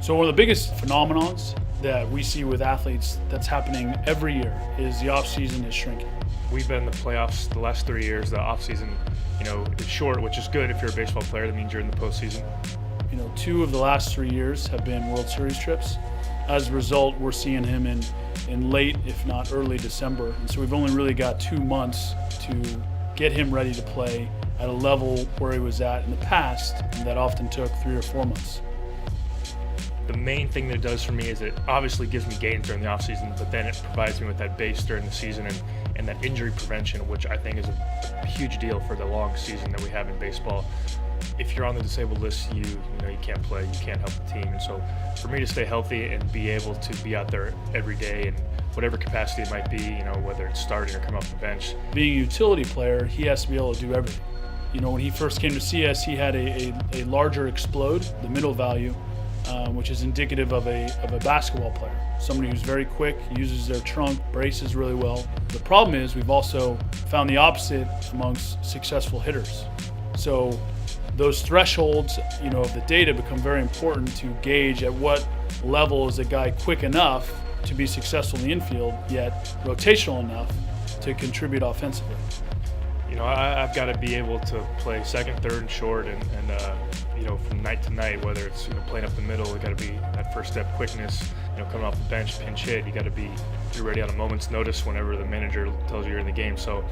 So one of the biggest phenomenons that we see with athletes that's happening every year is the off season is shrinking. We've been in the playoffs the last 3 years. The off season, is short, which is good if you're a baseball player. That means you're in the postseason. 2 of the last 3 years have been World Series trips. As a result, we're seeing him in late, if not early December. And so we've only really got 2 months to get him ready to play at a level where he was at in the past, and that often took 3 or 4 months. The main thing that it does for me is it obviously gives me gains during the off season, but then it provides me with that base during the season and that injury prevention, which I think is a huge deal for the long season that we have in baseball. If you're on the disabled list, you can't play, you can't help the team. And so for me to stay healthy and be able to be out there every day in whatever capacity it might be, whether it's starting or come off the bench. Being a utility player, he has to be able to do everything. When he first came to see us, he had a larger explode, the middle value, which is indicative of a basketball player. Somebody who's very quick, uses their trunk, braces really well. The problem is we've also found the opposite amongst successful hitters. So those thresholds, of the data become very important to gauge at what level is a guy quick enough to be successful in the infield, yet rotational enough to contribute offensively. I've got to be able to play second, third, and short, and from night to night, whether it's playing up the middle, we got to be that first step quickness. Coming off the bench, pinch hit, you got to be ready on a moment's notice whenever the manager tells you you're in the game. So,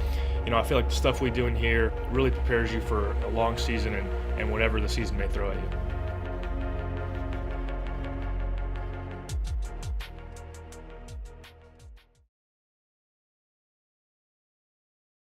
I feel like the stuff we do in here really prepares you for a long season and whatever the season may throw at you.